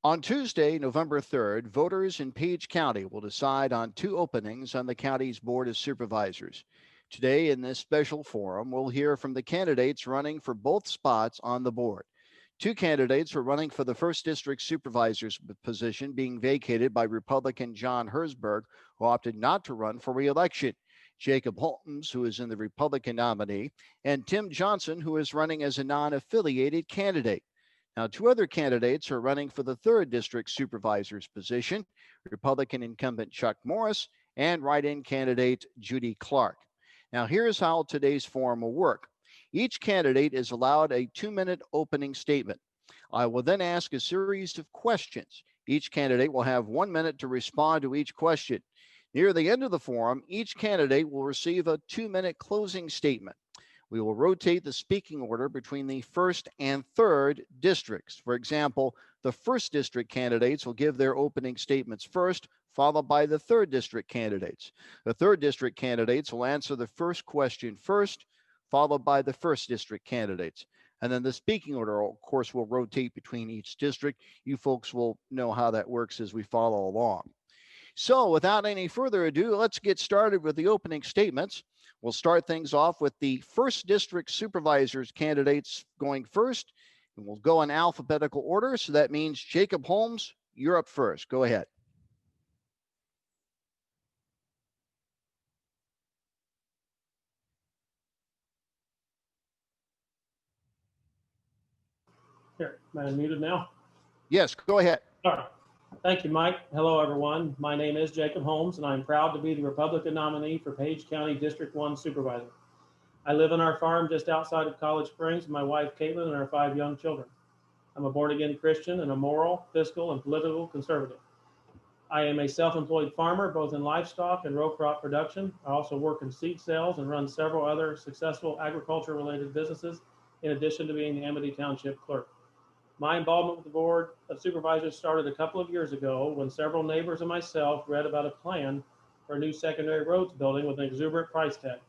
On Tuesday, November 3rd, voters in Page County will decide on two openings on the county's Board of Supervisors. Today, in this special forum, we'll hear from the candidates running for both spots on the board. Two candidates are running for the first district supervisor's position, being vacated by Republican John Herzberg, who opted not to run for re-election. Jacob Holmes, who is in the Republican nominee, and Tim Johnson, who is running as a non-affiliated candidate. Now, two other candidates are running for the third district supervisor's position, Republican incumbent Chuck Morris and write-in candidate Judy Clark. Now, here's how today's forum will work. Each candidate is allowed a 2-minute opening statement. I will then ask a series of questions. Each candidate will have 1 minute to respond to each question. Near the end of the forum, each candidate will receive a 2-minute closing statement. We will rotate the speaking order between the first and third districts. For example, the first district candidates will give their opening statements first, followed by the third district candidates. The third district candidates will answer the first question first, followed by the first district candidates. And then the speaking order, of course, will rotate between each district. You folks will know how that works as we follow along. So without any further ado, let's get started with the opening statements. We'll start things off with the first district supervisors candidates going first, and we'll go in alphabetical order. So that means Jacob Holmes, you're up first. Go ahead. Here, am I muted now? Yes, go ahead. All right. Thank you, Mike. Hello, everyone. My name is Jacob Holmes, and I'm proud to be the Republican nominee for Page County District 1 Supervisor. I live on our farm just outside of College Springs with my wife, Caitlin, and our 5 young children. I'm a born-again Christian and a moral, fiscal, and political conservative. I am a self-employed farmer, both in livestock and row crop production. I also work in seed sales and run several other successful agriculture-related businesses, in addition to being the Amity Township clerk. My involvement with the Board of Supervisors started a couple of years ago when several neighbors and myself read about a plan for a new secondary roads building with an exuberant price tag.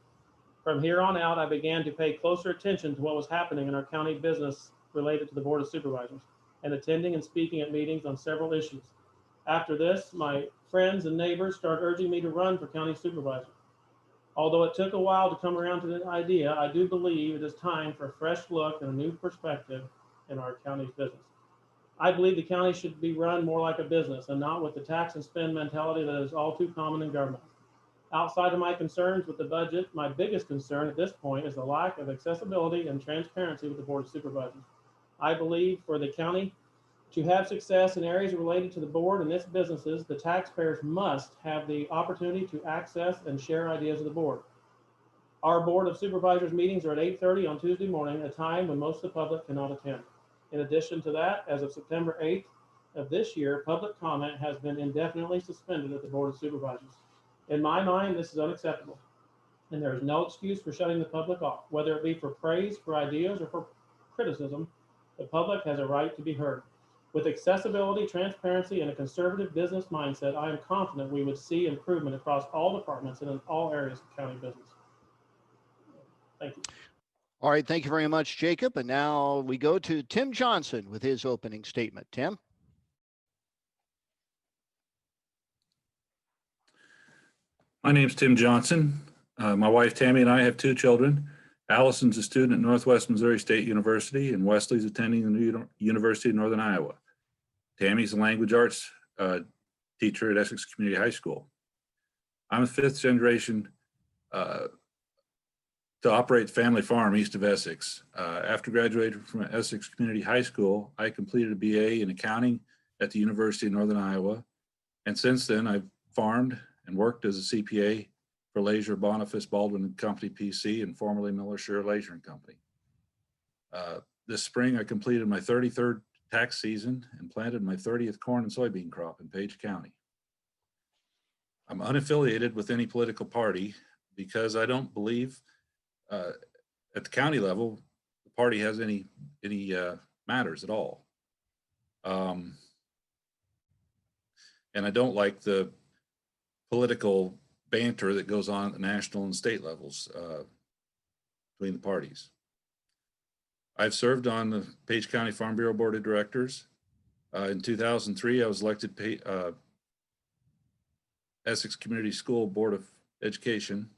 From here on out, I began to pay closer attention to what was happening in our county business related to the Board of Supervisors and attending and speaking at meetings on several issues. After this, my friends and neighbors started urging me to run for county supervisor. Although it took a while to come around to the idea, I do believe it is time for a fresh look and a new perspective in our county's business. I believe the county should be run more like a business and not with the tax and spend mentality that is all too common in government. Outside of my concerns with the budget, my biggest concern at this point is the lack of accessibility and transparency with the Board of Supervisors. I believe for the county to have success in areas related to the board and its businesses, the taxpayers must have the opportunity to access and share ideas with the board. Our Board of Supervisors meetings are at 8:30 on Tuesday morning, a time when most of the public cannot attend. In addition to that, as of September 8th of this year, public comment has been indefinitely suspended at the Board of Supervisors. In my mind, this is unacceptable, and there is no excuse for shutting the public off, whether it be for praise, for ideas, or for criticism. The public has a right to be heard. With accessibility, transparency, and a conservative business mindset, I am confident we would see improvement across all departments and in all areas of county business. Thank you. All right, thank you very much, Jacob. And now we go to Tim Johnson with his opening statement. Tim? My name's Tim Johnson. My wife Tammy and I have 2 children. Allison's a student at Northwest Missouri State University, and Wesley's attending the University of Northern Iowa. Tammy's a language arts teacher at Essex Community High School. I'm a 5th generation to operate the family farm east of Essex. After graduating from Essex Community High School, I completed a BA in accounting at the University of Northern Iowa. And since then, I've farmed and worked as a CPA for Lazier Boniface Baldwin and Company PC, and formerly Miller Shure Lazier and Company. This spring, I completed my 33rd tax season and planted my 30th corn and soybean crop in Page County. I'm unaffiliated with any political party because I don't believe at the county level the party has any matters at all. And I don't like the political banter that goes on at the national and state levels between the parties. I've served on the Page County Farm Bureau Board of Directors. In 2003, I was elected Essex Community School Board of Education.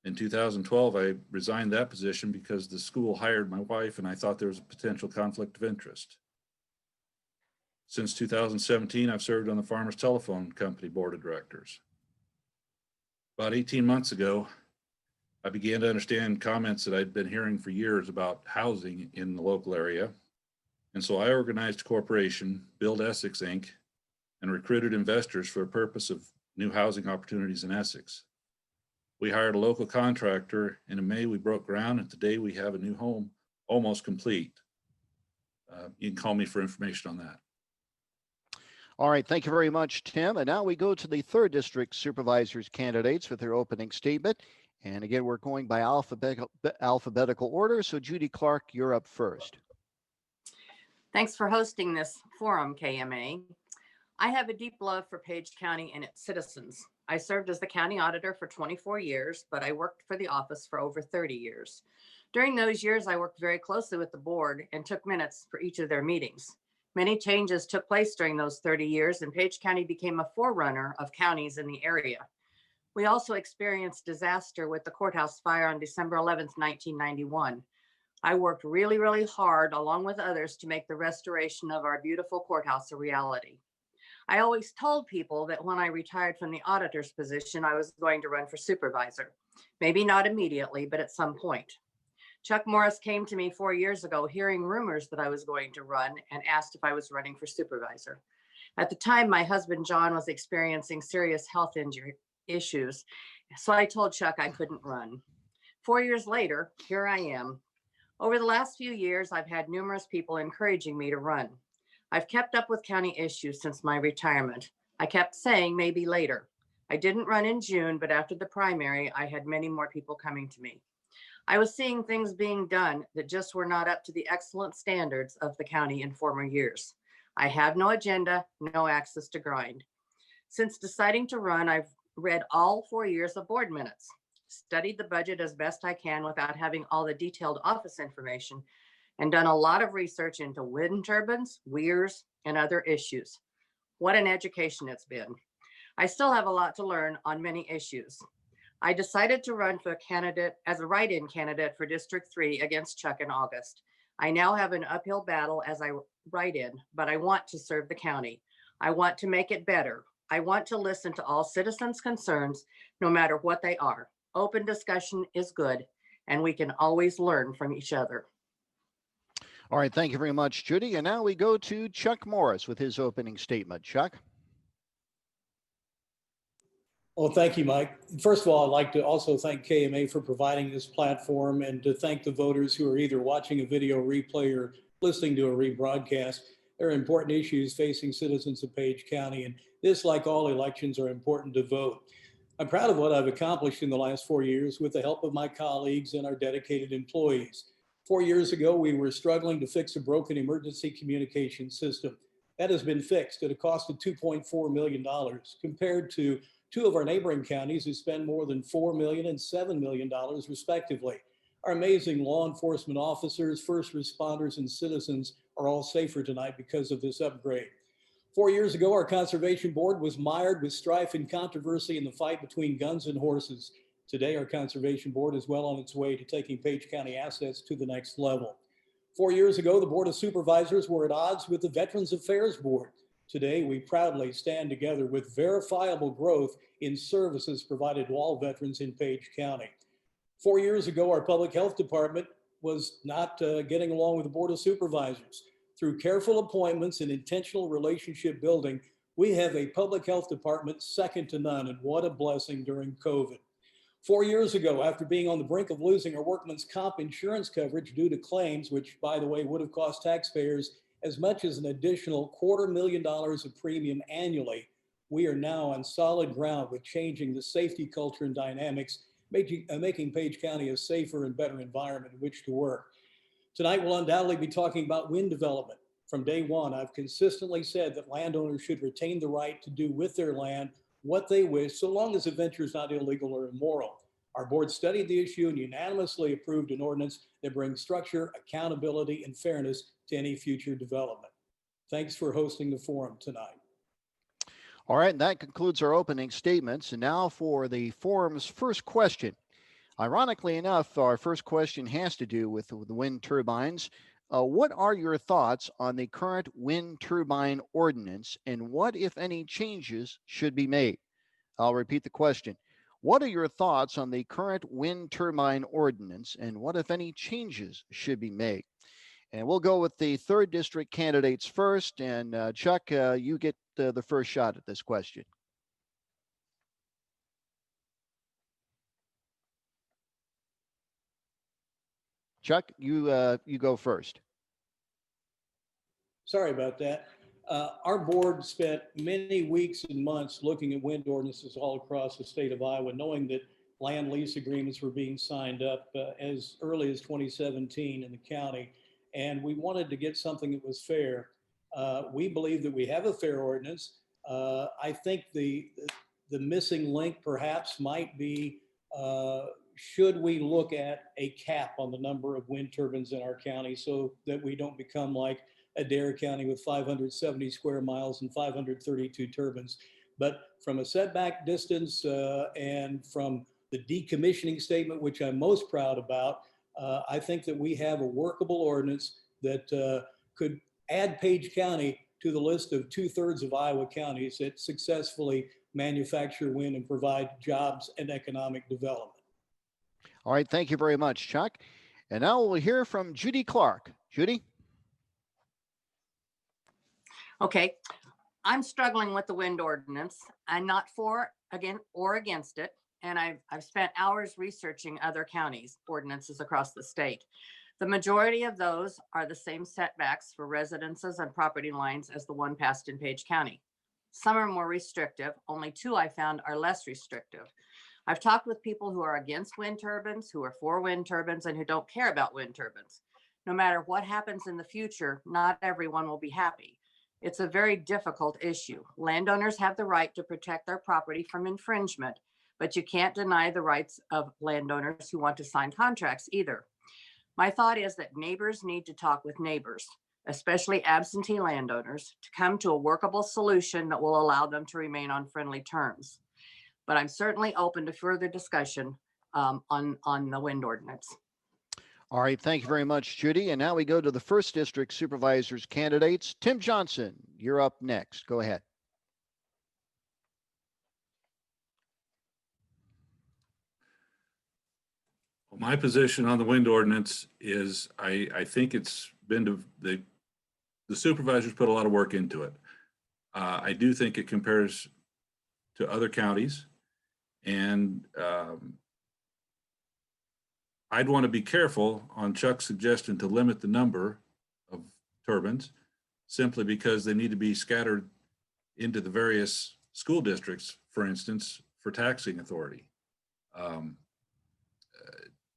In 2012, I resigned that position because the school hired my wife and I thought there was a potential conflict of interest. Since 2017, I've served on the Farmers Telephone Company Board of Directors. About 18 months ago, I began to understand comments that I'd been hearing for years about housing in the local area. And so I organized a corporation, Build Essex Inc., and recruited investors for the purpose of new housing opportunities in Essex. We hired a local contractor, and in May we broke ground, and today we have a new home almost complete. You can call me for information on that. All right, thank you very much, Tim. And now we go to the 3rd District Supervisors candidates with their opening statement. And again, we're going by alphabetical order. So Judy Clark, you're up first. Thanks for hosting this forum, KMA. I have a deep love for Page County and its citizens. I served as the county auditor for 24 years, but I worked for the office for over 30 years. During those years, I worked very closely with the board and took minutes for each of their meetings. Many changes took place during those 30 years, and Page County became a forerunner of counties in the area. We also experienced disaster with the courthouse fire on December 11th, 1991. I worked really, really hard along with others to make the restoration of our beautiful courthouse a reality. I always told people that when I retired from the auditor's position, I was going to run for supervisor. Maybe not immediately, but at some point. Chuck Morris came to me 4 years ago, hearing rumors that I was going to run, and asked if I was running for supervisor. At the time, my husband, John, was experiencing serious health issues, so I told Chuck I couldn't run. 4 years later, here I am. Over the last few years, I've had numerous people encouraging me to run. I've kept up with county issues since my retirement. I kept saying maybe later. I didn't run in June, but after the primary, I had many more people coming to me. I was seeing things being done that just were not up to the excellent standards of the county in former years. I have no agenda, no access to grind. Since deciding to run, I've read all 4 years of board minutes, studied the budget as best I can without having all the detailed office information, and done a lot of research into wind turbines, weirs, and other issues. What an education it's been. I still have a lot to learn on many issues. I decided to run for a candidate as a write-in candidate for District 3 against Chuck in August. I now have an uphill battle as I write in, but I want to serve the county. I want to make it better. I want to listen to all citizens' concerns, no matter what they are. Open discussion is good, and we can always learn from each other. All right, thank you very much, Judy. And now we go to Chuck Morris with his opening statement. Chuck? Well, thank you, Mike. First of all, I'd like to also thank KMA for providing this platform, and to thank the voters who are either watching a video replay or listening to a rebroadcast. There are important issues facing citizens of Page County, and this, like all elections, are important to vote. I'm proud of what I've accomplished in the last 4 years with the help of my colleagues and our dedicated employees. 4 years ago, we were struggling to fix a broken emergency communication system. That has been fixed at a cost of $2.4 million, compared to two of our neighboring counties who spend more than $4 million and $7 million respectively. Our amazing law enforcement officers, first responders, and citizens are all safer tonight because of this upgrade. 4 years ago, our conservation board was mired with strife and controversy in the fight between guns and horses. Today, our conservation board is well on its way to taking Page County assets to the next level. 4 years ago, the Board of Supervisors were at odds with the Veterans Affairs Board. Today, we proudly stand together with verifiable growth in services provided to all veterans in Page County. 4 years ago, our public health department was not getting along with the Board of Supervisors. Through careful appointments and intentional relationship building, we have a public health department second to none, and what a blessing during COVID. 4 years ago, after being on the brink of losing our workman's comp insurance coverage due to claims, which, by the way, would have cost taxpayers as much as an additional $250,000 of premium annually, we are now on solid ground with changing the safety culture and dynamics, making Page County a safer and better environment in which to work. Tonight, we'll undoubtedly be talking about wind development. From day one, I've consistently said that landowners should retain the right to do with their land what they wish, so long as the venture is not illegal or immoral. Our board studied the issue and unanimously approved an ordinance that brings structure, accountability, and fairness to any future development. Thanks for hosting the forum tonight. All right, and that concludes our opening statements. And now for the forum's first question. Ironically enough, our first question has to do with the wind turbines. What are your thoughts on the current wind turbine ordinance, and what, if any, changes should be made? I'll repeat the question. What are your thoughts on the current wind turbine ordinance, and what, if any, changes should be made? And we'll go with the 3rd District candidates first. And Chuck, you get the first shot at this question. Chuck, you go first. Sorry about that. Our board spent many weeks and months looking at wind ordinances all across the state of Iowa, knowing that land lease agreements were being signed up as early as 2017 in the county. And we wanted to get something that was fair. We believe that we have a fair ordinance. I think the missing link perhaps might be, should we look at a cap on the number of wind turbines in our county so that we don't become like Adair County with 570 square miles and 532 turbines. But from a setback distance and from the decommissioning statement, which I'm most proud about, I think that we have a workable ordinance that could add Page County to the list of 2/3 of Iowa counties that successfully manufacture wind and provide jobs and economic development. All right, thank you very much, Chuck. And now we'll hear from Judy Clark. Judy? Okay, I'm struggling with the wind ordinance. I'm not for, or against it. And I've spent hours researching other counties' ordinances across the state. The majority of those are the same setbacks for residences and property lines as the one passed in Page County. Some are more restrictive. Only 2 I found are less restrictive. I've talked with people who are against wind turbines, who are for wind turbines, and who don't care about wind turbines. No matter what happens in the future, not everyone will be happy. It's a very difficult issue. Landowners have the right to protect their property from infringement, but you can't deny the rights of landowners who want to sign contracts either. My thought is that neighbors need to talk with neighbors, especially absentee landowners, to come to a workable solution that will allow them to remain on friendly terms. But I'm certainly open to further discussion on the wind ordinance. All right, thank you very much, Judy. And now we go to the 1st District Supervisors candidates. Tim Johnson, you're up next. Go ahead. My position on the wind ordinance is I think it's been the supervisors put a lot of work into it. I do think it compares to other counties, and I'd want to be careful on Chuck's suggestion to limit the number of turbines simply because they need to be scattered into the various school districts, for instance, for taxing authority.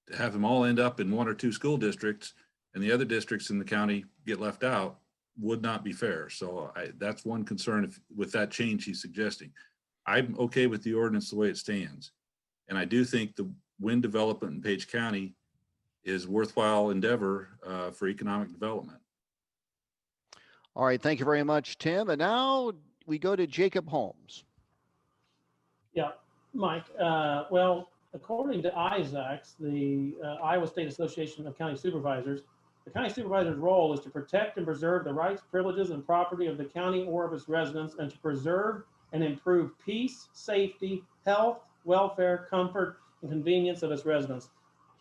To have them all end up in 1 or 2 school districts and the other districts in the county get left out would not be fair. So that's one concern with that change he's suggesting. I'm okay with the ordinance the way it stands. And I do think the wind development in Page County is worthwhile endeavor for economic development. All right, thank you very much, Tim. And now we go to Jacob Holmes. Yeah, Mike. Well, according to ISACs, the Iowa State Association of County Supervisors, the county supervisor's role is to protect and preserve the rights, privileges, and property of the county or of its residents, and to preserve and improve peace, safety, health, welfare, comfort, and convenience of its residents.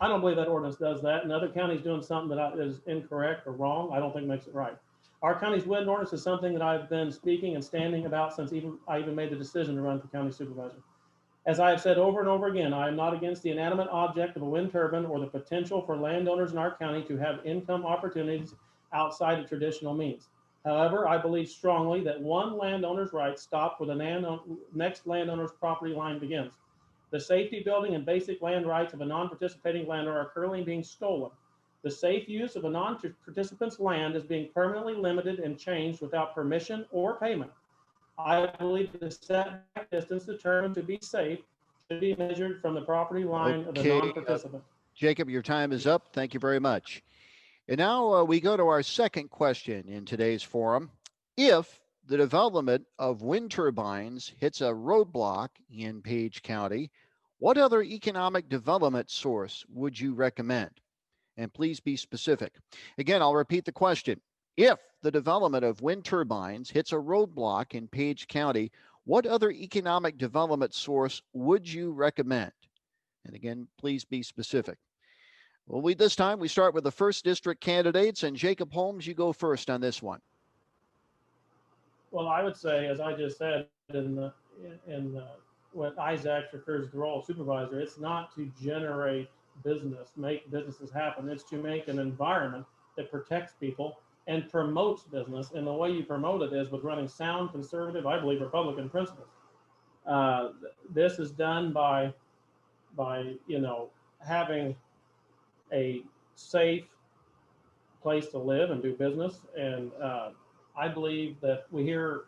I don't believe that ordinance does that, and other counties doing something that is incorrect or wrong, I don't think makes it right. Our county's wind ordinance is something that I've been speaking and standing about since I even made the decision to run for county supervisor. As I have said over and over again, I am not against the inanimate object of a wind turbine or the potential for landowners in our county to have income opportunities outside of traditional means. However, I believe strongly that one landowner's rights stop where the next landowner's property line begins. The safety, building, and basic land rights of a non-participating landowner are currently being stolen. The safe use of a non-participant's land is being permanently limited and changed without permission or payment. I believe the setback distance determined to be safe should be measured from the property line of the non-participant. Jacob, your time is up. Thank you very much. And now we go to our second question in today's forum. If the development of wind turbines hits a roadblock in Page County, what other economic development source would you recommend? And please be specific. Again, I'll repeat the question. If the development of wind turbines hits a roadblock in Page County, what other economic development source would you recommend? And again, please be specific. Well, this time we start with the first district candidates, and Jacob Holmes, you go first on this one. Well, I would say, as I just said, in what Isaac refers to the role of supervisor, it's not to generate business, make businesses happen. It's to make an environment that protects people and promotes business. And the way you promote it is with running sound, conservative, I believe, Republican principles. This is done by having a safe place to live and do business. And I believe that we hear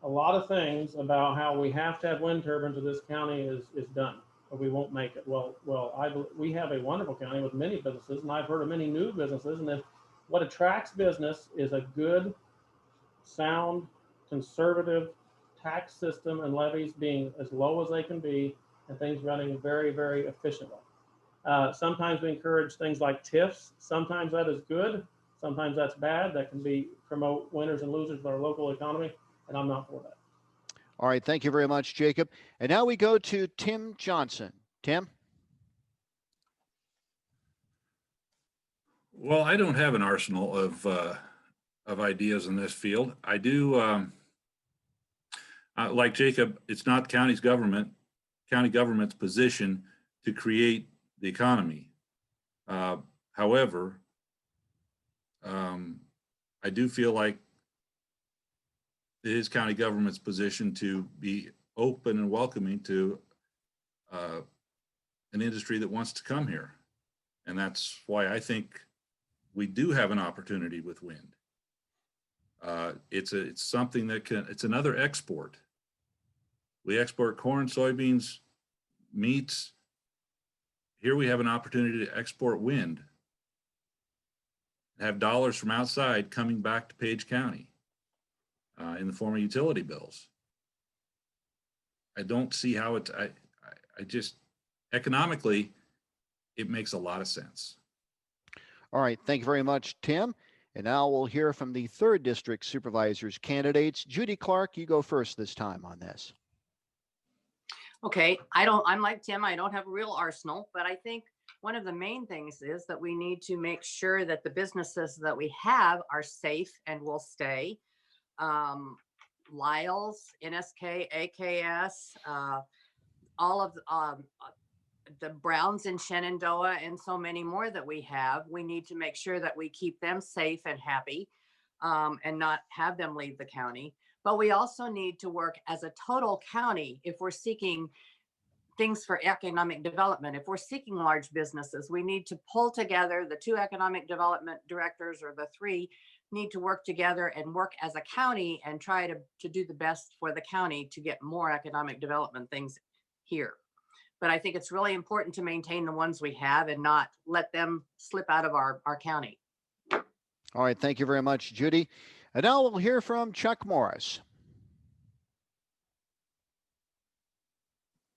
a lot of things about how we have to have wind turbines or this county is done, or we won't make it. We have a wonderful county with many businesses, and I've heard of many new businesses. And then what attracts business is a good, sound, conservative tax system and levies being as low as they can be, and things running very, very efficiently. Sometimes we encourage things like TIFs. Sometimes that is good. Sometimes that's bad. That can promote winners and losers of our local economy, and I'm not for that. All right, thank you very much, Jacob. And now we go to Tim Johnson. Tim? Well, I don't have an arsenal of ideas in this field. I do, like Jacob, it's not county government's position to create the economy. However, I do feel like it is county government's position to be open and welcoming to an industry that wants to come here. And that's why I think we do have an opportunity with wind. It's something that it's another export. We export corn, soybeans, meats. Here we have an opportunity to export wind, have dollars from outside coming back to Page County in the form of utility bills. I don't see how I just, economically, it makes a lot of sense. All right, thank you very much, Tim. And now we'll hear from the 3rd District Supervisors candidates. Judy Clark, you go first this time on this. Okay, I'm like Tim, I don't have a real arsenal, but I think one of the main things is that we need to make sure that the businesses that we have are safe and will stay. Lyle's, NSK, AKS, all of the Browns in Shenandoah, and so many more that we have. We need to make sure that we keep them safe and happy, and not have them leave the county. But we also need to work as a total county if we're seeking things for economic development. If we're seeking large businesses, we need to pull together the 2 economic development directors, or the 3 need to work together and work as a county and try to do the best for the county to get more economic development things here. But I think it's really important to maintain the ones we have and not let them slip out of our county. All right, thank you very much, Judy. And now we'll hear from Chuck Morris.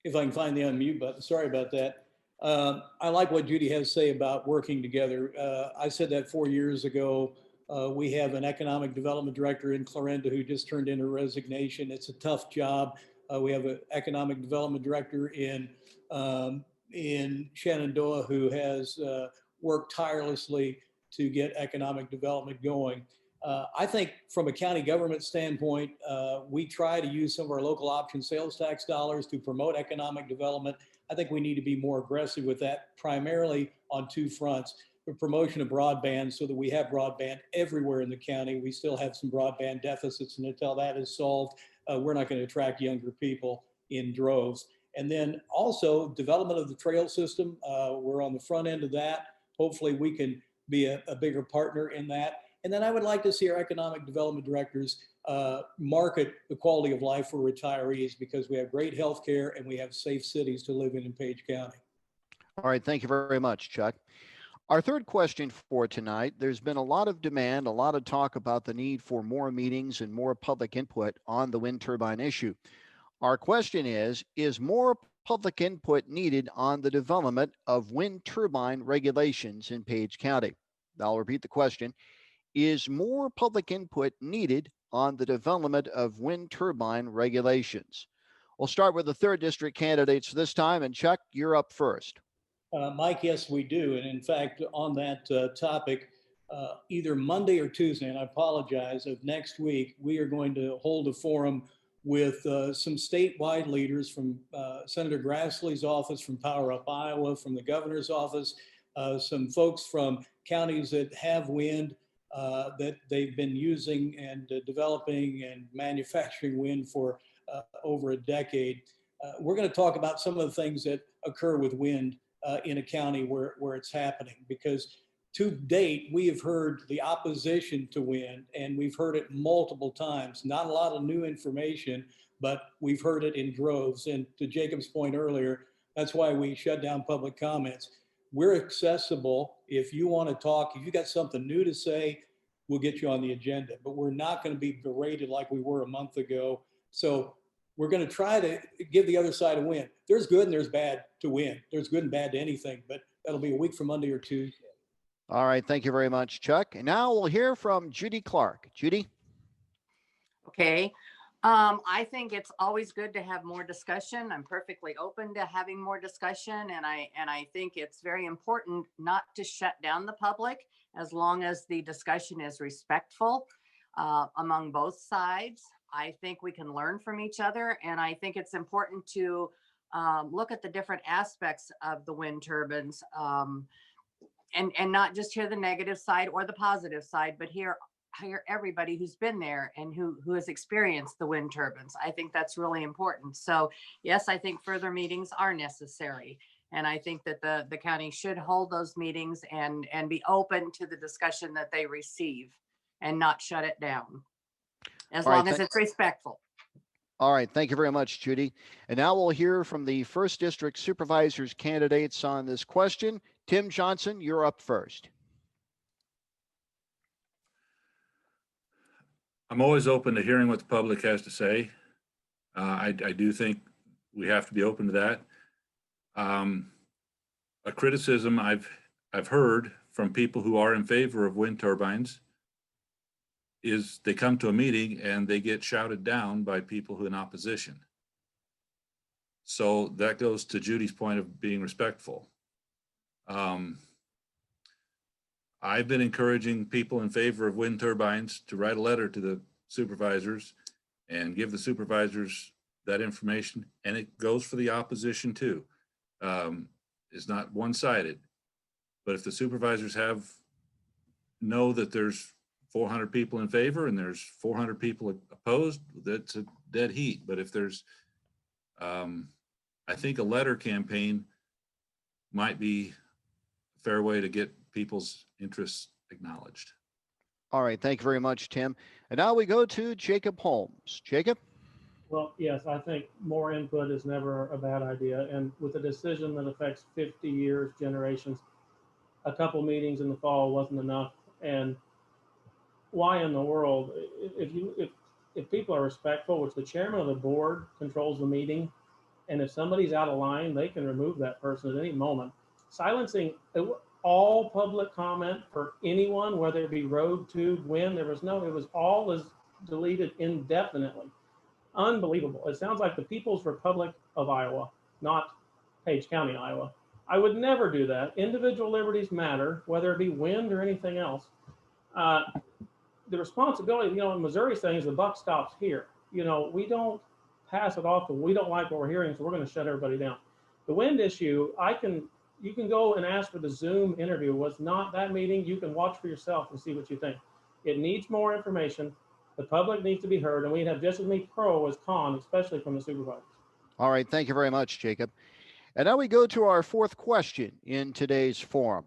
If I can find the unmute button, sorry about that. I like what Judy has to say about working together. I said that 4 years ago. We have an economic development director in Clarinda who just turned in her resignation. It's a tough job. We have an economic development director in Shenandoah who has worked tirelessly to get economic development going. I think from a county government standpoint, we try to use some of our local option sales tax dollars to promote economic development. I think we need to be more aggressive with that, primarily on 2 fronts. The promotion of broadband so that we have broadband everywhere in the county. We still have some broadband deficits, and until that is solved, we're not going to attract younger people in droves. And then also development of the trail system. We're on the front end of that. Hopefully we can be a bigger partner in that. And then I would like to see our economic development directors market the quality of life for retirees, because we have great health care and we have safe cities to live in Page County. All right, thank you very much, Chuck. Our third question for tonight, there's been a lot of demand, a lot of talk about the need for more meetings and more public input on the wind turbine issue. Our question is more public input needed on the development of wind turbine regulations in Page County? I'll repeat the question. Is more public input needed on the development of wind turbine regulations? We'll start with the third district candidates this time. And Chuck, you're up first. Mike, yes, we do. And in fact, on that topic, either Monday or Tuesday, and I apologize, of next week, we are going to hold a forum with some statewide leaders from Senator Grassley's office, from Power Up Iowa, from the governor's office, some folks from counties that have wind that they've been using and developing and manufacturing wind for over a decade. We're going to talk about some of the things that occur with wind in a county where it's happening, because to date, we have heard the opposition to wind, and we've heard it multiple times. Not a lot of new information, but we've heard it in droves. And to Jacob's point earlier, that's why we shut down public comments. We're accessible. If you want to talk, if you got something new to say, we'll get you on the agenda, but we're not going to be berated like we were a month ago. So we're going to try to give the other side a win. There's good and there's bad to win. There's good and bad to anything, but that'll be a week from Monday or Tuesday. All right. Thank you very much, Chuck. And now we'll hear from Judy Clark. Judy? Okay. I think it's always good to have more discussion. I'm perfectly open to having more discussion. And I think it's very important not to shut down the public as long as the discussion is respectful among both sides. I think we can learn from each other. And I think it's important to look at the different aspects of the wind turbines and not just hear the negative side or the positive side, but hear everybody who's been there and who has experienced the wind turbines. I think that's really important. So yes, I think further meetings are necessary. And I think that the county should hold those meetings and be open to the discussion that they receive and not shut it down, as long as it's respectful. All right. Thank you very much, Judy. And now we'll hear from the first district supervisors candidates on this question. Tim Johnson, you're up first. I'm always open to hearing what the public has to say. I do think we have to be open to that. A criticism I've heard from people who are in favor of wind turbines is they come to a meeting and they get shouted down by people who are in opposition. So that goes to Judy's point of being respectful. I've been encouraging people in favor of wind turbines to write a letter to the supervisors and give the supervisors that information, and it goes for the opposition too. It's not one-sided, but if the supervisors know that there's 400 people in favor and there's 400 people opposed, that's a dead heat. But if there's, I think a letter campaign might be a fair way to get people's interests acknowledged. All right. Thank you very much, Tim. And now we go to Jacob Holmes. Jacob? Well, yes, I think more input is never a bad idea. And with a decision that affects 50 years, generations, a couple meetings in the fall wasn't enough. And why in the world, if people are respectful, which the chairman of the board controls the meeting, and if somebody's out of line, they can remove that person at any moment. Silencing all public comment for anyone, whether it be road, tube, wind, it was all is deleted indefinitely. Unbelievable. It sounds like the People's Republic of Iowa, not Page County, Iowa. I would never do that. Individual liberties matter, whether it be wind or anything else. The responsibility, in Missouri saying is the buck stops here. We don't pass it off and we don't like what we're hearing, so we're going to shut everybody down. The wind issue, you can go and ask for the Zoom interview. It was not that meeting. You can watch for yourself and see what you think. It needs more information. The public needs to be heard, and we'd have just as many pro as con, especially from the supervisors. All right. Thank you very much, Jacob. And now we go to our fourth question in today's forum.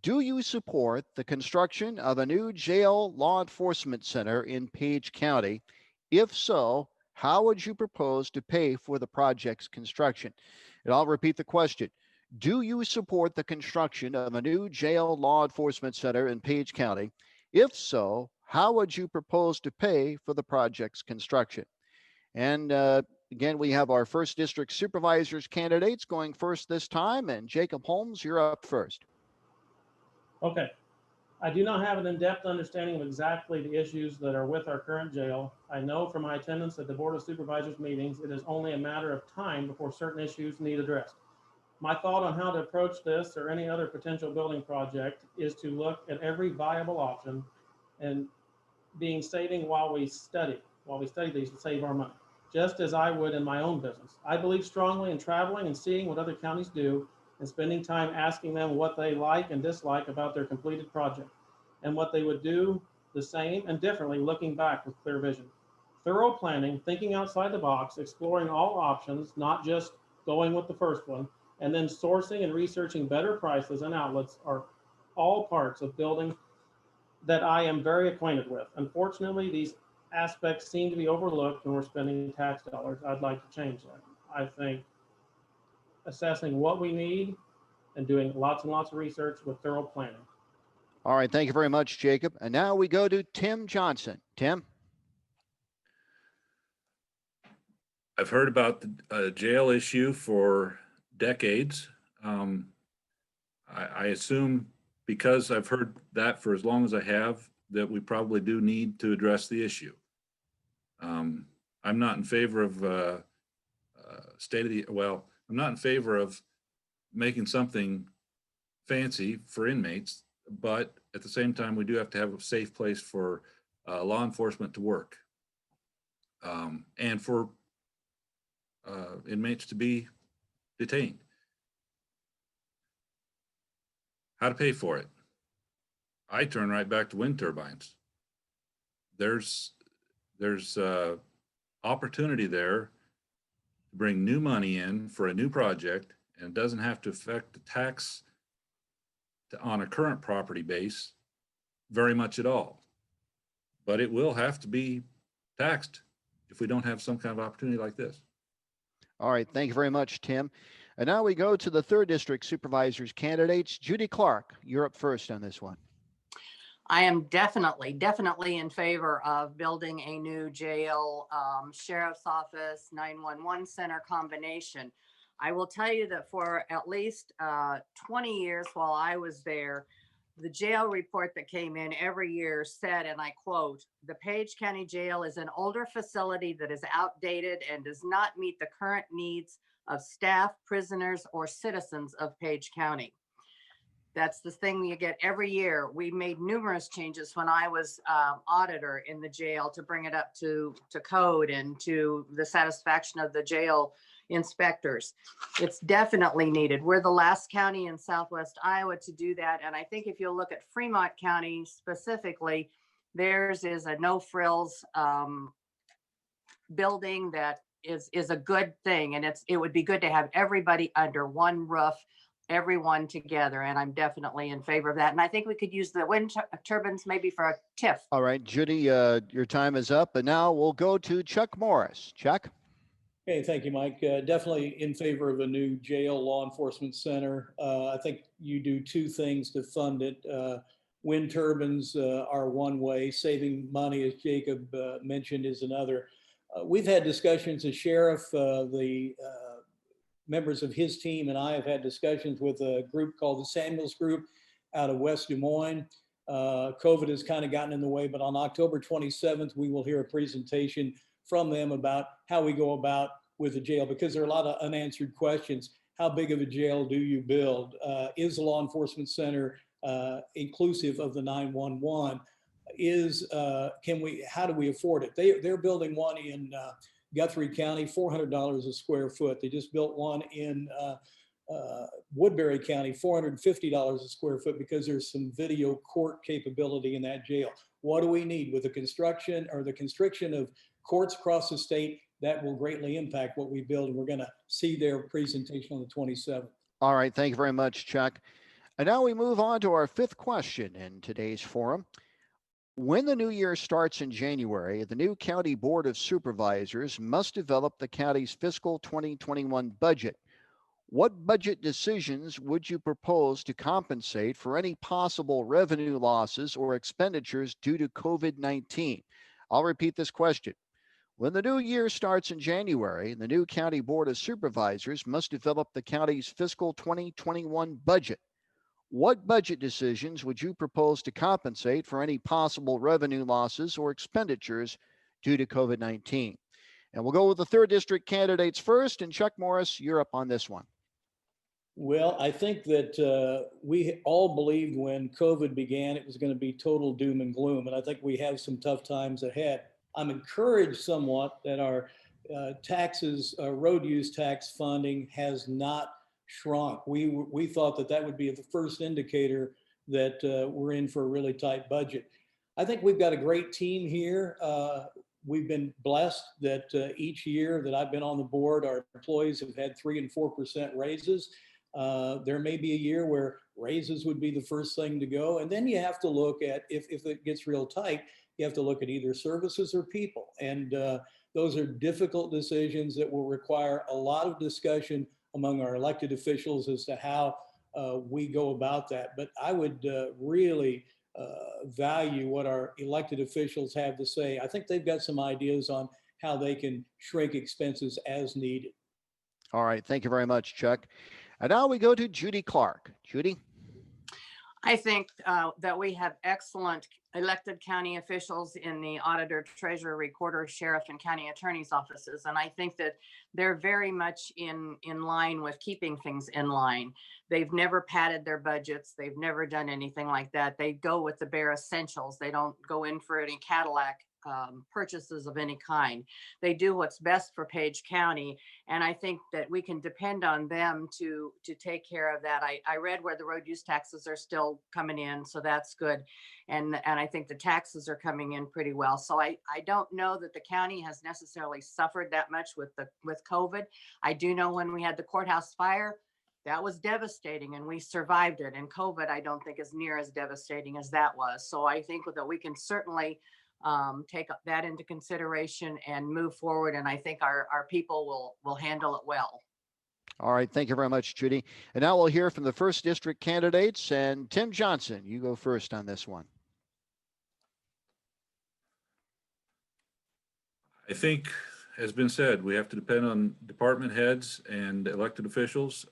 Do you support the construction of a new jail law enforcement center in Page County? If so, how would you propose to pay for the project's construction? And I'll repeat the question. Do you support the construction of a new jail law enforcement center in Page County? If so, how would you propose to pay for the project's construction? And again, we have our first district supervisors candidates going first this time. And Jacob Holmes, you're up first. Okay. I do not have an in-depth understanding of exactly the issues that are with our current jail. I know from my attendance at the Board of Supervisors meetings, it is only a matter of time before certain issues need addressed. My thought on how to approach this or any other potential building project is to look at every viable option and being saving while we study these to save our money, just as I would in my own business. I believe strongly in traveling and seeing what other counties do and spending time asking them what they like and dislike about their completed project and what they would do the same and differently looking back with clear vision. Thorough planning, thinking outside the box, exploring all options, not just going with the first one, and then sourcing and researching better prices and outlets are all parts of building that I am very acquainted with. Unfortunately, these aspects seem to be overlooked when we're spending tax dollars. I'd like to change that. I think assessing what we need and doing lots and lots of research with thorough planning. All right. Thank you very much, Jacob. And now we go to Tim Johnson. Tim? I've heard about the jail issue for decades. I assume because I've heard that for as long as I have, that we probably do need to address the issue. I'm not in favor of I'm not in favor of making something fancy for inmates, but at the same time, we do have to have a safe place for law enforcement to work and for inmates to be detained. How to pay for it? I turn right back to wind turbines. There's opportunity there to bring new money in for a new project, and it doesn't have to affect the tax on a current property base very much at all. But it will have to be taxed if we don't have some kind of opportunity like this. All right. Thank you very much, Tim. And now we go to the third district supervisors candidates. Judy Clark, you're up first on this one. I am definitely in favor of building a new jail, sheriff's office, 911 center combination. I will tell you that for at least 20 years while I was there, the jail report that came in every year said, and I quote, "The Page County Jail is an older facility that is outdated and does not meet the current needs of staff, prisoners, or citizens of Page County." That's the thing you get every year. We made numerous changes when I was auditor in the jail to bring it up to code and to the satisfaction of the jail inspectors. It's definitely needed. We're the last county in Southwest Iowa to do that. And I think if you look at Fremont County specifically, theirs is a no frills building that is a good thing. And it would be good to have everybody under one roof, everyone together. And I'm definitely in favor of that. And I think we could use the wind turbines maybe for a TIF. All right, Judy, your time is up. And now we'll go to Chuck Morris. Chuck? Okay, thank you, Mike. Definitely in favor of a new jail law enforcement center. I think you do two things to fund it. Wind turbines are one way. Saving money, as Jacob mentioned, is another. We've had discussions, the sheriff, the members of his team and I have had discussions with a group called the Samuels Group out of West Des Moines. COVID has kind of gotten in the way, but on October 27th, we will hear a presentation from them about how we go about with the jail, because there are a lot of unanswered questions. How big of a jail do you build? Is the law enforcement center inclusive of the 911? How do we afford it? They're building one in Guthrie County, $400 a square foot. They just built one in Woodbury County, $450 a square foot, because there's some video court capability in that jail. What do we need with the construction or the constriction of courts across the state? That will greatly impact what we build. And we're going to see their presentation on the 27th. All right. Thank you very much, Chuck. And now we move on to our fifth question in today's forum. When the new year starts in January, the new County Board of Supervisors must develop the county's fiscal 2021 budget. What budget decisions would you propose to compensate for any possible revenue losses or expenditures due to COVID-19? I'll repeat this question. When the new year starts in January, the new County Board of Supervisors must develop the county's fiscal 2021 budget. What budget decisions would you propose to compensate for any possible revenue losses or expenditures due to COVID-19? And we'll go with the third district candidates first. And Chuck Morris, you're up on this one. Well, I think that we all believed when COVID began, it was going to be total doom and gloom. And I think we have some tough times ahead. I'm encouraged somewhat that our taxes, road use tax funding has not shrunk. We thought that that would be the first indicator that we're in for a really tight budget. I think we've got a great team here. We've been blessed that each year that I've been on the board, our employees have had 3% and 4% raises. There may be a year where raises would be the first thing to go. And then you have to look at, if it gets real tight, you have to look at either services or people. And those are difficult decisions that will require a lot of discussion among our elected officials as to how we go about that. But I would really value what our elected officials have to say. I think they've got some ideas on how they can shrink expenses as needed. All right. Thank you very much, Chuck. And now we go to Judy Clark. Judy? I think that we have excellent elected county officials in the auditor, treasurer, recorder, sheriff, and county attorney's offices. And I think that they're very much in line with keeping things in line. They've never padded their budgets. They've never done anything like that. They go with the bare essentials. They don't go in for any Cadillac purchases of any kind. They do what's best for Page County. And I think that we can depend on them to take care of that. I read where the road use taxes are still coming in, so that's good. And I think the taxes are coming in pretty well. So I don't know that the county has necessarily suffered that much with COVID. I do know when we had the courthouse fire, that was devastating and we survived it. And COVID, I don't think is near as devastating as that was. So I think that we can certainly take that into consideration and move forward. And I think our people will handle it well. All right. Thank you very much, Judy. And now we'll hear from the first district candidates. And Tim Johnson, you go first on this one. I think, as been said, we have to depend on department heads and elected officials.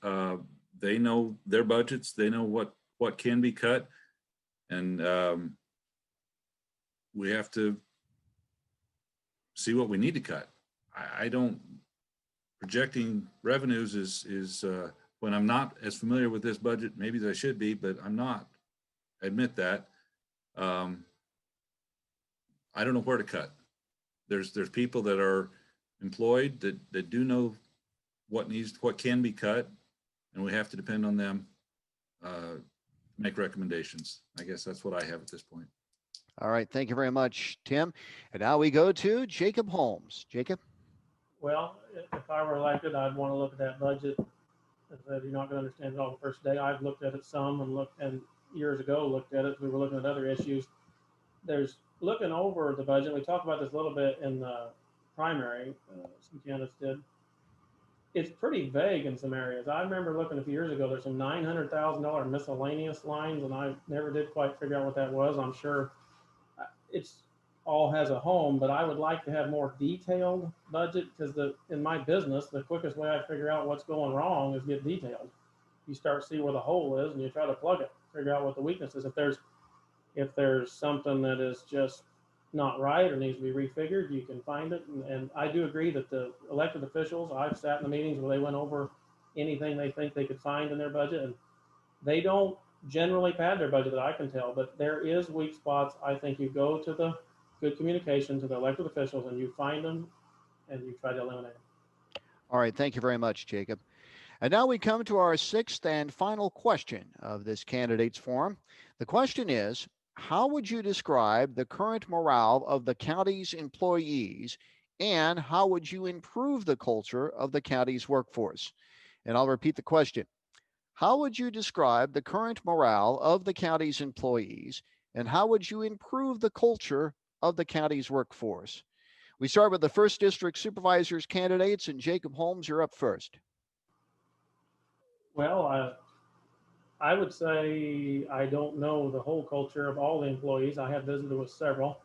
They know their budgets. They know what can be cut. And we have to see what we need to cut. I don't, projecting revenues is when I'm not as familiar with this budget, maybe as I should be, but I'm not. I admit that. I don't know where to cut. There's people that are employed that do know what can be cut, and we have to depend on them to make recommendations. I guess that's what I have at this point. All right. Thank you very much, Tim. And now we go to Jacob Holmes. Jacob? Well, if I were elected, I'd want to look at that budget. As I said, you're not going to understand it all the first day. I've looked at it some and years ago looked at it. We were looking at other issues. There's looking over the budget. We talked about this a little bit in the primary. Some candidates did. It's pretty vague in some areas. I remember looking a few years ago. There's some $900,000 miscellaneous lines, and I never did quite figure out what that was. I'm sure it's all has a home, but I would like to have more detailed budget because in my business, the quickest way I figure out what's going wrong is get detailed. You start to see where the hole is and you try to plug it, figure out what the weakness is. If there's something that is just not right or needs to be refigured, you can find it. And I do agree that the elected officials, I've sat in the meetings where they went over anything they think they could find in their budget, and they don't generally pad their budget that I can tell, but there is weak spots. I think you go to the good communication to the elected officials and you find them and you try to eliminate them. All right. Thank you very much, Jacob. And now we come to our sixth and final question of this candidates forum. The question is, how would you describe the current morale of the county's employees, and how would you improve the culture of the county's workforce? And I'll repeat the question. How would you describe the current morale of the county's employees, and how would you improve the culture of the county's workforce? We start with the first district supervisors candidates, and Jacob Holmes, you're up first. Well, I would say I don't know the whole culture of all the employees. I have visited with several.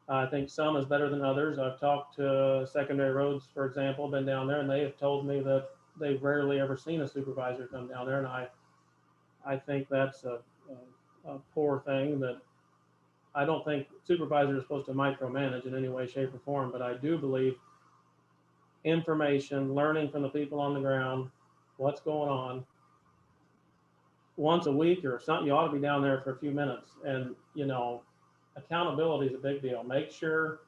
I think some is better than others. I've talked to Secondary Roads, for example, been down there, and they have told me that they've rarely ever seen a supervisor come down there, and I think that's a poor thing. That I don't think supervisors are supposed to micromanage in any way, shape, or form, but I do believe information, learning from the people on the ground, what's going on, once a week or something, you ought to be down there for a few minutes. And, accountability is a big deal. Make sure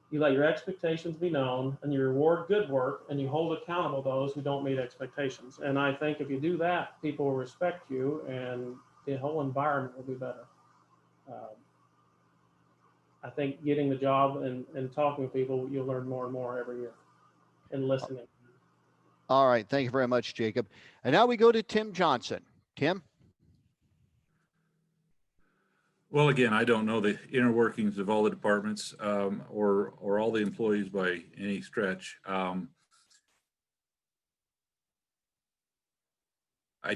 you let your expectations be known and you reward good work and you hold accountable those who don't meet expectations. And I think if you do that, people will respect you and the whole environment will be better. I think getting the job and talking with people, you'll learn more and more every year and listening. All right. Thank you very much, Jacob. And now we go to Tim Johnson. Tim? Well, again, I don't know the inner workings of all the departments or all the employees by any stretch. I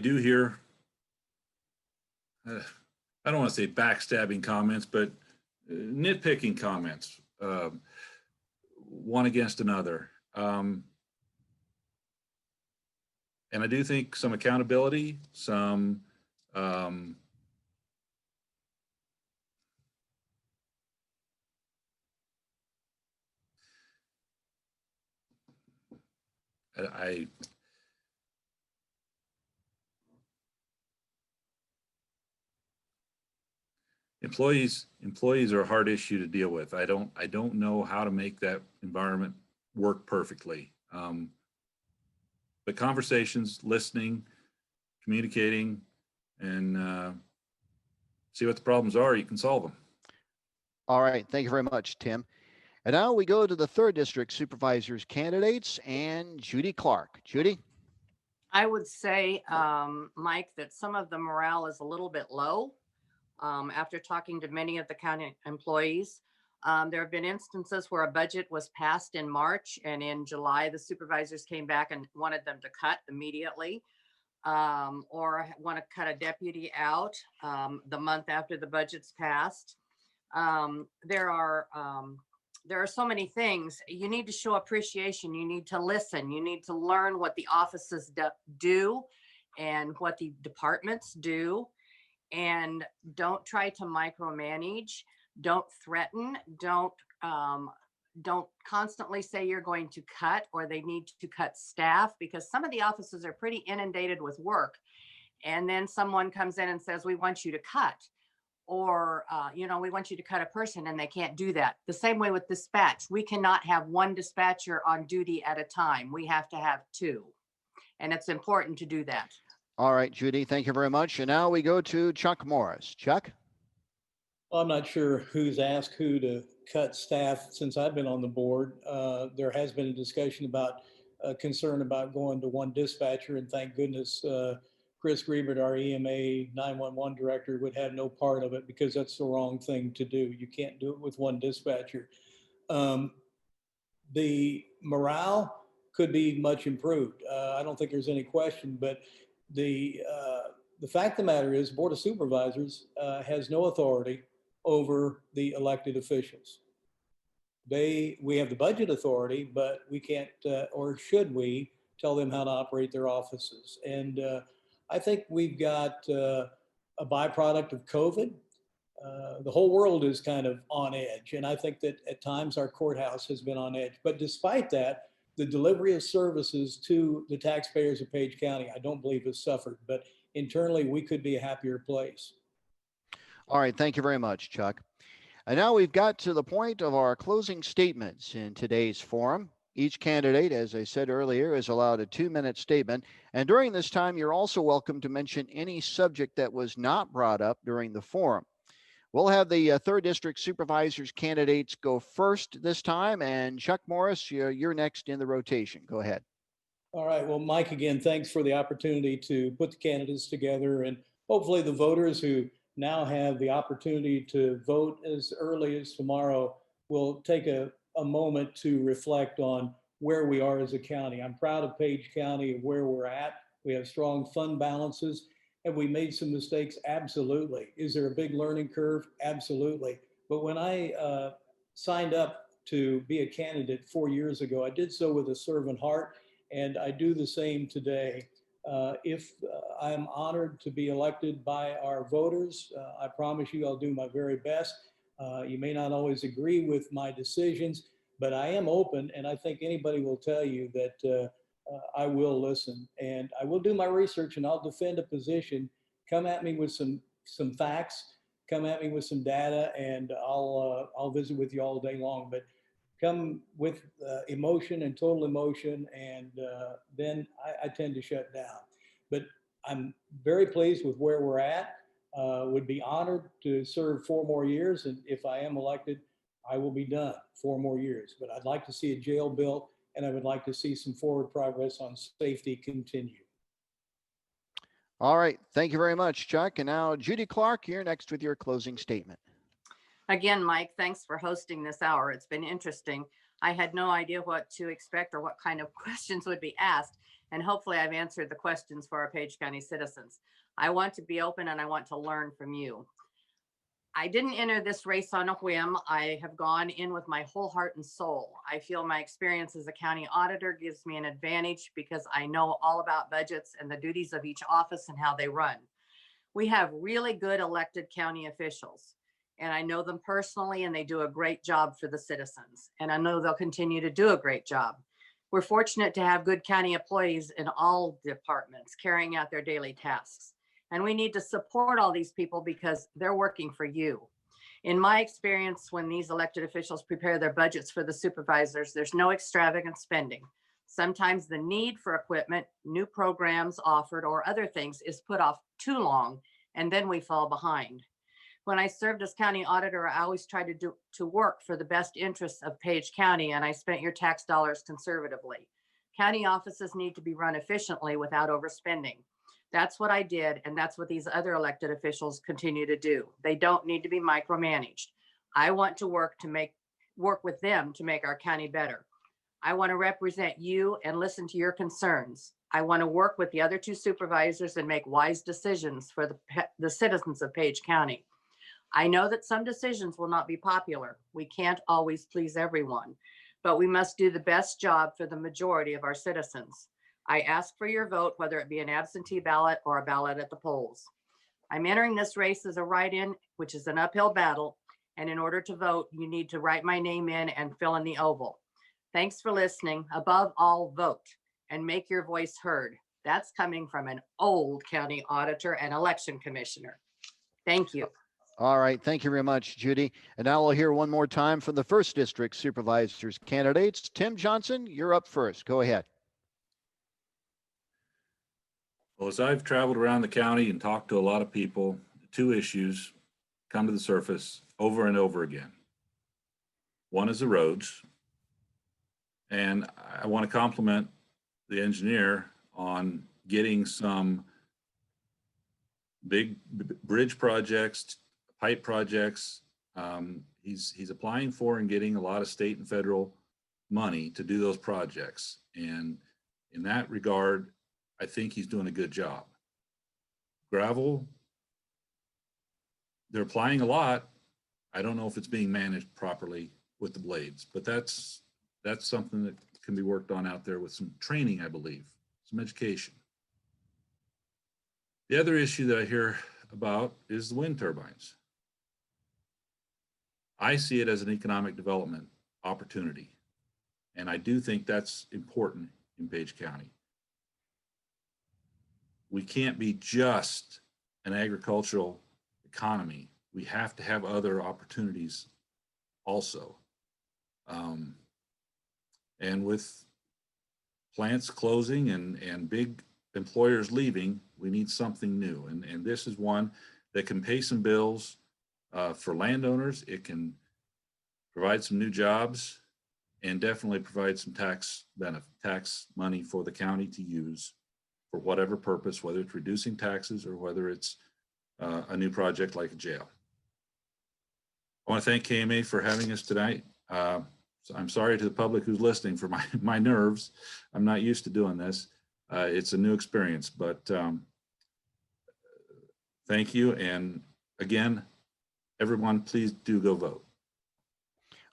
do hear, I don't want to say backstabbing comments, but nitpicking comments, one against another. And I do think some accountability, some employees are a hard issue to deal with. I don't know how to make that environment work perfectly. But conversations, listening, communicating, and see what the problems are, you can solve them. All right. Thank you very much, Tim. And now we go to the 3rd District Supervisors candidates and Judy Clark. Judy? I would say, Mike, that some of the morale is a little bit low. After talking to many of the county employees, there have been instances where a budget was passed in March and in July, the supervisors came back and wanted them to cut immediately, or want to cut a deputy out the month after the budget's passed. There are so many things. You need to show appreciation. You need to listen. You need to learn what the offices do and what the departments do. And don't try to micromanage. Don't threaten. Don't constantly say you're going to cut or they need to cut staff, because some of the offices are pretty inundated with work. And then someone comes in and says, we want you to cut. Or, we want you to cut a person, and they can't do that. The same way with dispatch. We cannot have one dispatcher on duty at a time. We have to have 2. And it's important to do that. All right, Judy, thank you very much. And now we go to Chuck Morris. Chuck? Well, I'm not sure who's asked who to cut staff since I've been on the board. There has been a discussion about concern about going to one dispatcher, and thank goodness Chris Griebert, our EMA 911 director, would have no part of it, because that's the wrong thing to do. You can't do it with one dispatcher. The morale could be much improved. I don't think there's any question, but the fact of the matter is, Board of Supervisors has no authority over the elected officials. We have the budget authority, but we can't, or should we, tell them how to operate their offices. And I think we've got a byproduct of COVID. The whole world is kind of on edge. And I think that at times our courthouse has been on edge. But despite that, the delivery of services to the taxpayers of Page County, I don't believe has suffered. But internally, we could be a happier place. All right. Thank you very much, Chuck. And now we've got to the point of our closing statements in today's forum. Each candidate, as I said earlier, is allowed a 2-minute statement. And during this time, you're also welcome to mention any subject that was not brought up during the forum. We'll have the 3rd District Supervisors candidates go first this time. And Chuck Morris, you're next in the rotation. Go ahead. All right. Well, Mike, again, thanks for the opportunity to put the candidates together. And hopefully the voters who now have the opportunity to vote as early as tomorrow will take a moment to reflect on where we are as a county. I'm proud of Page County, where we're at. We have strong fund balances. Have we made some mistakes? Absolutely. Is there a big learning curve? Absolutely. But when I signed up to be a candidate 4 years ago, I did so with a servant heart, and I do the same today. If I'm honored to be elected by our voters, I promise you I'll do my very best. You may not always agree with my decisions, but I am open, and I think anybody will tell you that I will listen, and I will do my research, and I'll defend a position. Come at me with some facts, come at me with some data, and I'll visit with you all day long. But come with emotion and total emotion, and then I tend to shut down. But I'm very pleased with where we're at. Would be honored to serve 4 more years, and if I am elected, I will be done 4 more years. But I'd like to see a jail built, and I would like to see some forward progress on safety continue. All right. Thank you very much, Chuck. And now Judy Clark, you're next with your closing statement. Again, Mike, thanks for hosting this hour. It's been interesting. I had no idea what to expect or what kind of questions would be asked. And hopefully I've answered the questions for our Page County citizens. I want to be open and I want to learn from you. I didn't enter this race on a whim. I have gone in with my whole heart and soul. I feel my experience as a county auditor gives me an advantage because I know all about budgets and the duties of each office and how they run. We have really good elected county officials, and I know them personally, and they do a great job for the citizens. And I know they'll continue to do a great job. We're fortunate to have good county employees in all departments carrying out their daily tasks. And we need to support all these people because they're working for you. In my experience, when these elected officials prepare their budgets for the supervisors, there's no extravagant spending. Sometimes the need for equipment, new programs offered, or other things is put off too long, and then we fall behind. When I served as county auditor, I always tried to work for the best interests of Page County, and I spent your tax dollars conservatively. County offices need to be run efficiently without overspending. That's what I did, and that's what these other elected officials continue to do. They don't need to be micromanaged. I want to work with them to make our county better. I want to represent you and listen to your concerns. I want to work with the other two supervisors and make wise decisions for the citizens of Page County. I know that some decisions will not be popular. We can't always please everyone, but we must do the best job for the majority of our citizens. I ask for your vote, whether it be an absentee ballot or a ballot at the polls. I'm entering this race as a write-in, which is an uphill battle. And in order to vote, you need to write my name in and fill in the oval. Thanks for listening. Above all, vote and make your voice heard. That's coming from an old county auditor and election commissioner. Thank you. All right. Thank you very much, Judy. And now we'll hear one more time from the 1st District Supervisors candidates. Tim Johnson, you're up first. Go ahead. Well, as I've traveled around the county and talked to a lot of people, two issues come to the surface over and over again. One is the roads, and I want to compliment the engineer on getting some big bridge projects, pipe projects. He's applying for and getting a lot of state and federal money to do those projects. And in that regard, I think he's doing a good job. Gravel, they're applying a lot. I don't know if it's being managed properly with the blades, but that's something that can be worked on out there with some training, I believe, some education. The other issue that I hear about is the wind turbines. I see it as an economic development opportunity, and I do think that's important in Page County. We can't be just an agricultural economy. We have to have other opportunities also. And with plants closing and big employers leaving, we need something new. And this is one that can pay some bills for landowners. It can provide some new jobs and definitely provide some tax money for the county to use for whatever purpose, whether it's reducing taxes or whether it's a new project like a jail. I want to thank KMA for having us tonight. So I'm sorry to the public who's listening for my nerves. I'm not used to doing this. It's a new experience, but thank you. And again, everyone, please do go vote.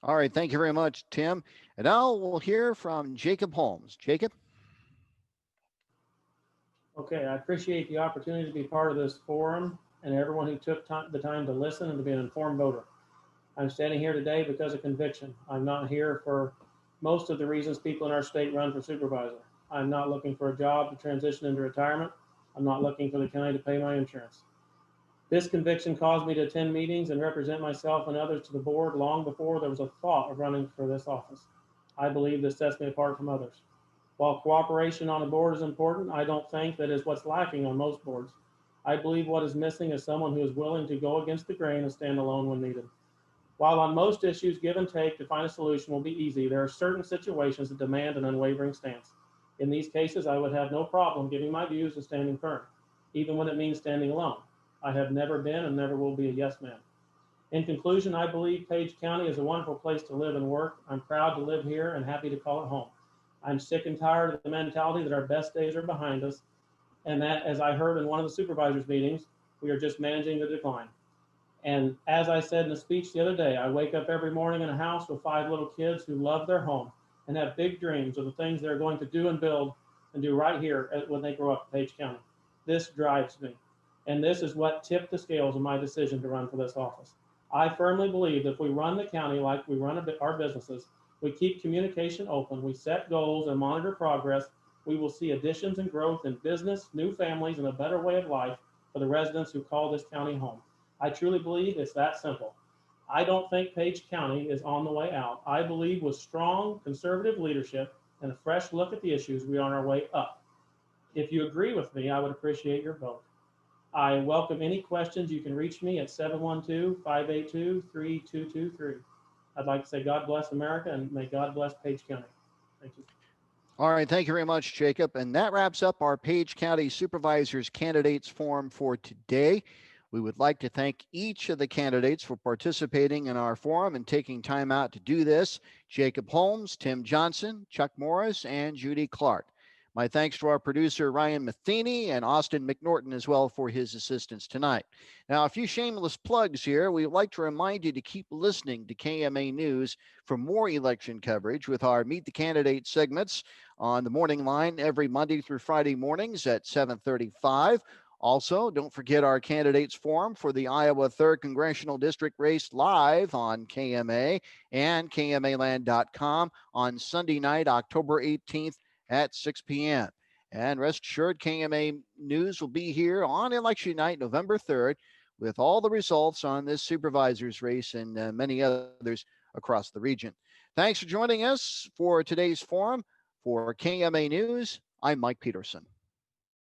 All right. Thank you very much, Tim. And now we'll hear from Jacob Holmes. Jacob? Okay, I appreciate the opportunity to be part of this forum and everyone who took the time to listen and to be an informed voter. I'm standing here today because of conviction. I'm not here for most of the reasons people in our state run for supervisor. I'm not looking for a job to transition into retirement. I'm not looking for the county to pay my insurance. This conviction caused me to attend meetings and represent myself and others to the board long before there was a thought of running for this office. I believe this sets me apart from others. While cooperation on a board is important, I don't think that is what's lacking on most boards. I believe what is missing is someone who is willing to go against the grain and stand alone when needed. While on most issues, give and take to find a solution will be easy, there are certain situations that demand an unwavering stance. In these cases, I would have no problem giving my views and standing firm, even when it means standing alone. I have never been and never will be a yes man. In conclusion, I believe Page County is a wonderful place to live and work. I'm proud to live here and happy to call it home. I'm sick and tired of the mentality that our best days are behind us, and that, as I heard in one of the supervisors' meetings, we are just managing the decline. And as I said in a speech the other day, I wake up every morning in a house with 5 little kids who love their home and have big dreams of the things they're going to do and build and do right here when they grow up in Page County. This drives me. And this is what tipped the scales of my decision to run for this office. I firmly believe that if we run the county like we run our businesses, we keep communication open, we set goals and monitor progress, we will see additions and growth in business, new families, and a better way of life for the residents who call this county home. I truly believe it's that simple. I don't think Page County is on the way out. I believe with strong conservative leadership and a fresh look at the issues, we are on our way up. If you agree with me, I would appreciate your vote. I welcome any questions. You can reach me at 712-582-3223. I'd like to say God bless America and may God bless Page County. Thank you. All right. Thank you very much, Jacob. And that wraps up our Page County Supervisors Candidates Forum for today. We would like to thank each of the candidates for participating in our forum and taking time out to do this. Jacob Holmes, Tim Johnson, Chuck Morris, and Judy Clark. My thanks to our producer, Ryan Matheny, and Austin McNorton as well for his assistance tonight. Now, a few shameless plugs here. We'd like to remind you to keep listening to KMA News for more election coverage with our Meet the Candidates segments on the morning line every Monday through Friday mornings at 7:35. Also, don't forget our candidates forum for the Iowa 3rd Congressional District race live on KMA and KMAland.com on Sunday night, October 18th at 6 p.m. And rest assured, KMA News will be here on election night, November 3rd, with all the results on this supervisor's race and many others across the region. Thanks for joining us for today's forum. For KMA News, I'm Mike Peterson.